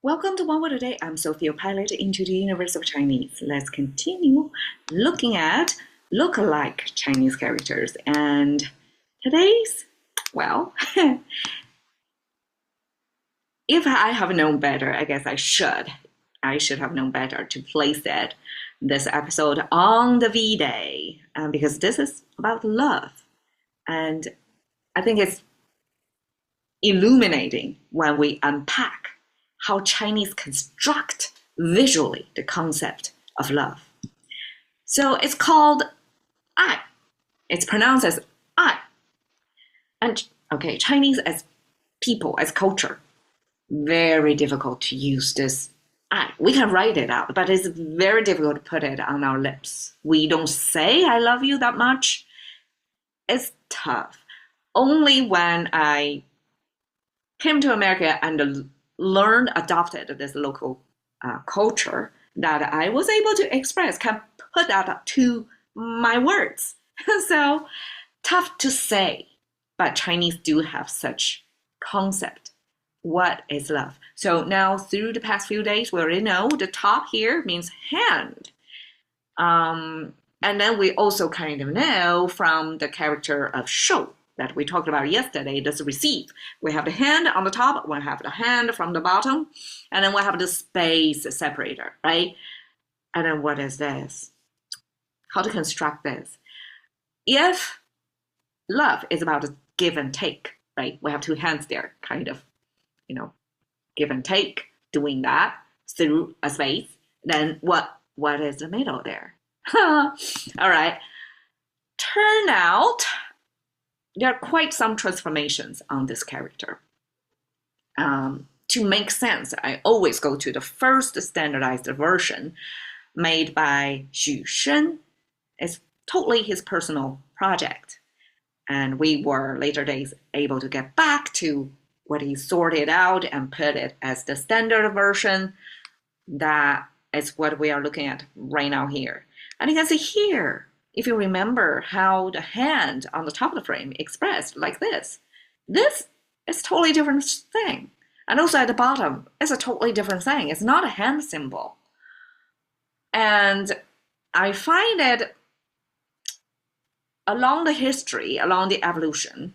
Welcome to One Word a Day. I'm Sophie, your pilot into the universe of Chinese. Let's continue looking at lookalike Chinese characters. And today's, well, if I have known better, I guess I should. I should have known better to place this episode on the V-Day because this is about love. And I think it's illuminating when we unpack how Chinese construct visually the concept of love. So it's called "ai." It's pronounced as "ai." And okay, Chinese as people, as culture, very difficult to use this "ai." We can write it out, but it's very difficult to put it on our lips. We don't say "I love you" that much. It's tough. Only when I came to America and adopted this local culture that I was able to express, can put that to my words. So tough to say, but Chinese do have such concept. What is love? So now through the past few days, we already know the top here means hand. And then we also kind of know from the character of shou that we talked about yesterday, this receive. We have the hand on the top, we have the hand from the bottom, and then we have the space separator, right? And then what is this? How to construct this? If love is about a give and take, right? We have two hands there, kind of, give and take, doing that through a space. Then what is the middle there? All right. Turn out there are quite some transformations on this character. To make sense, I always go to the first standardized version made by Xu Shen. It's totally his personal project. And we were later days able to get back to what he sorted out and put it as the standard version. That is what we are looking at right now here. And you can see here, if you remember how the hand on the top of the frame expressed like this is a totally different thing. And also at the bottom, it's a totally different thing. It's not a hand symbol. And I find it along the history, along the evolution,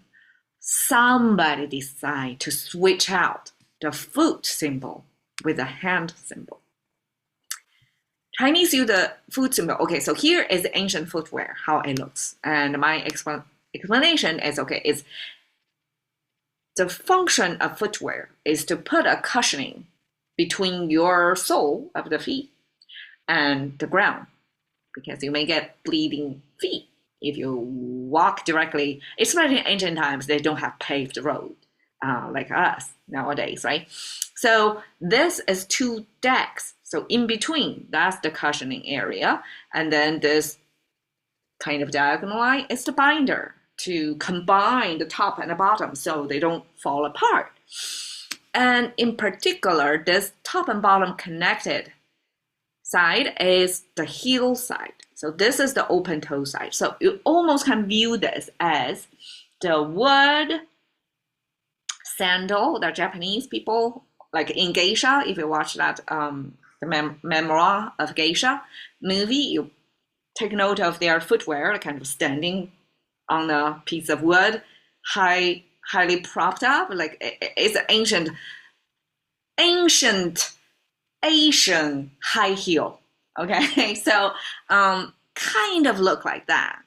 somebody decided to switch out the foot symbol with a hand symbol. Chinese use the foot symbol. Okay, so here is the ancient footwear, how it looks. And my explanation is, is the function of footwear is to put a cushioning between your sole of the feet and the ground, because you may get bleeding feet if you walk directly, especially in ancient times, they don't have paved road like us nowadays, right? So this is two decks. So in between, that's the cushioning area. And then this kind of diagonal line is the binder to combine the top and the bottom so they don't fall apart. And in particular, this top and bottom connected side is the heel side. So this is the open toe side. So you almost can view this as the wood sandal that Japanese people, like in geisha, if you watch that the memoir of geisha movie, you take note of their footwear, kind of standing on a piece of wood, highly propped up, like it's an ancient Asian high heel. Okay, so kind of look like that.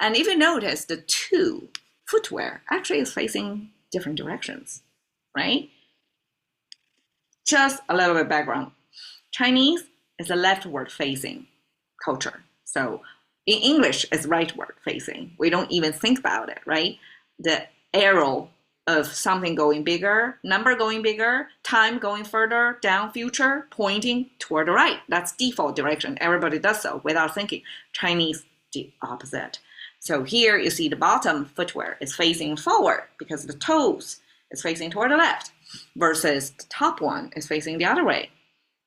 And if you notice, the two footwear actually is facing different directions, right? Just a little bit background. Chinese is a leftward facing culture. So in English, it's rightward facing. We don't even think about it, right? The arrow of something going bigger, number going bigger, time going further, down, future, pointing toward the right. That's default direction. Everybody does so without thinking. Chinese, the opposite. So here you see the bottom footwear is facing forward because the toes is facing toward the left versus the top one is facing the other way.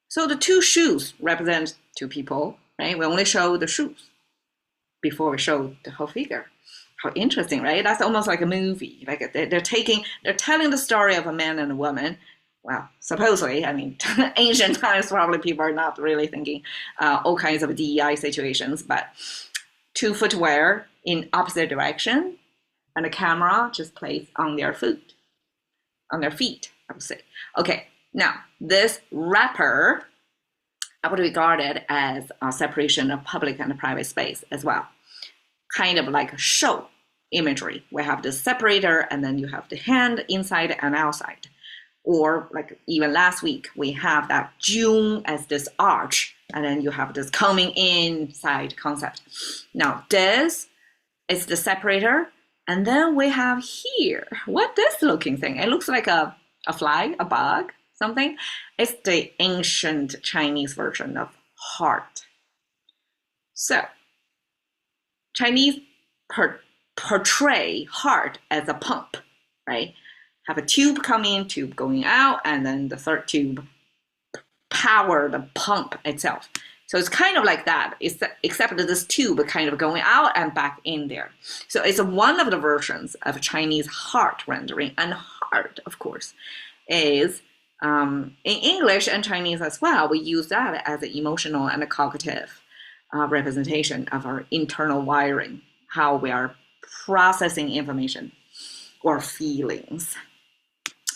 So the two shoes represent two people, right? We only show the shoes before we show the whole figure. How interesting, right? That's almost like a movie. Like they're telling the story of a man and a woman well, supposedly, I mean, ancient times, probably people are not really thinking all kinds of DEI situations, but two footwear in opposite direction and a camera just placed on their feet, I would say. Okay, now this wrapper, I would regard it as a separation of public and private space as well. Kind of like a show imagery. We have the separator and then you have the hand inside and outside. Or like even last week, we have that June as this arch, and then you have this coming inside concept. Now this is the separator, and then we have here, what this looking thing? It looks like a fly, a bug, something. It's the ancient Chinese version of heart. So Chinese portray heart as a pump, right? Have a tube coming, tube going out, and then the third tube power the pump itself. So it's kind of like that, except that this tube kind of going out and back in there. So it's one of the versions of Chinese heart rendering. And heart, of course, is in English and Chinese as well, we use that as an emotional and a cognitive representation of our internal wiring, how we are processing information or feelings.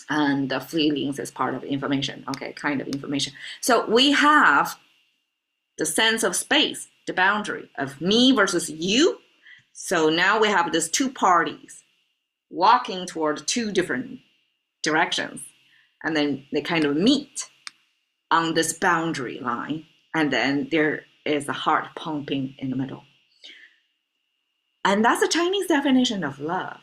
And the feelings is part of information, okay, kind of information. So we have the sense of space, the boundary of me versus you. So now we have these two parties walking toward two different directions, and then they kind of meet on this boundary line, and then there is a heart pumping in the middle. And that's a Chinese definition of love.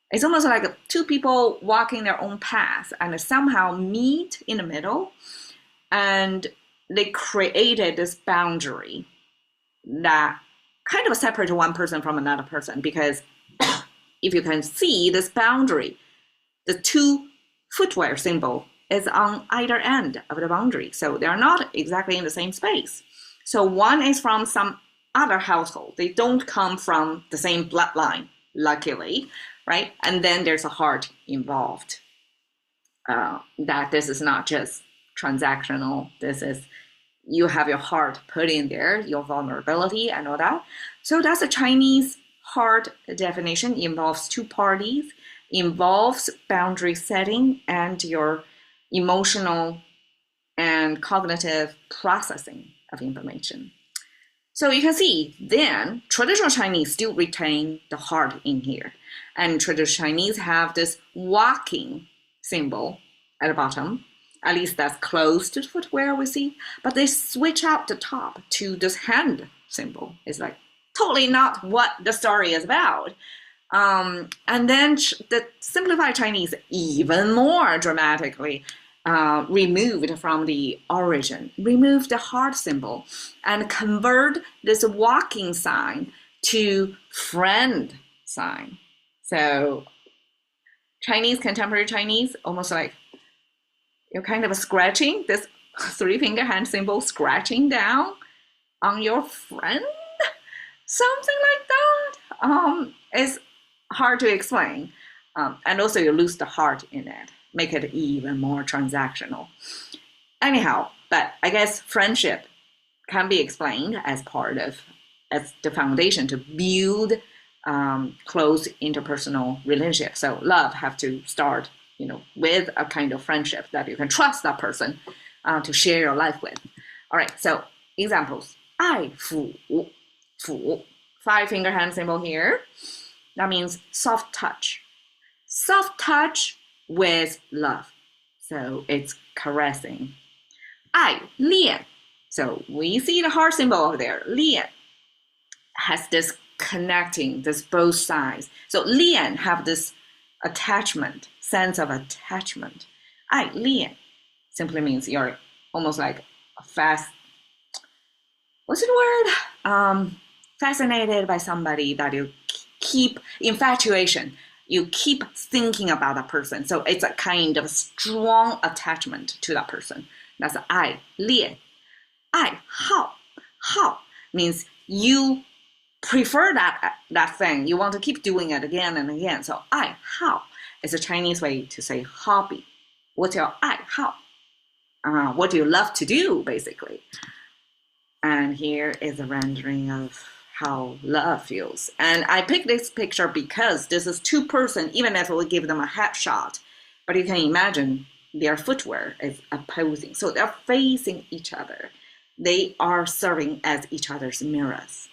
It's almost like two people walking their own path and somehow meet in the middle, and they created this boundary that kind of separates one person from another person, because if you can see this boundary, the two footwear symbol is on either end of the boundary. So they're not exactly in the same space. So one is from some other household. They don't come from the same bloodline, luckily, right? And then there's a heart involved. That this is not just transactional. This is, you have your heart put in there, your vulnerability and all that. So that's a Chinese heart definition. It involves two parties, involves boundary setting and your emotional and cognitive processing of information. So you can see then traditional Chinese still retain the heart in here. And traditional Chinese have this walking symbol at the bottom. At least that's close to the footwear we see. But they switch out the top to this hand symbol. It's like totally not what the story is about. And then the simplified Chinese even more dramatically removed from the origin, remove the heart symbol and convert this walking sign to friend sign. So Chinese, contemporary Chinese, almost like you're kind of scratching this three-finger hand symbol, scratching down on your friend, something like that. It's hard to explain. And also you lose the heart in it, make it even more transactional. Anyhow, but I guess friendship can be explained as part of, as the foundation to build close interpersonal relationships. So love have to start, with a kind of friendship that you can trust that person to share your life with. All right, so examples. 爱抚, 抚, five-finger hand symbol here. That means soft touch. Soft touch with love. So it's caressing. 爱恋. So we see the heart symbol over there. 恋 has this connecting, this both sides. So 恋 have this attachment, sense of attachment. 爱恋 simply means you're almost like what's the word? Fascinated by somebody that you keep, infatuation. You keep thinking about that person. So it's a kind of strong attachment to that person. That's 爱恋. 爱好. 好 means you prefer that thing. You want to keep doing it again and again. So 爱好 is a Chinese way to say hobby. What's your 爱好? What do you love to do, basically? And here is a rendering of how love feels. And I picked this picture because this is two person, even if we give them a headshot, but you can imagine their footwear is opposing. So they're facing each other. They are serving as each other's mirrors.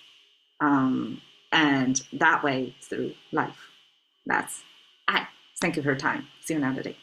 And that way through life. That's I. Thank you for your time. See you another day.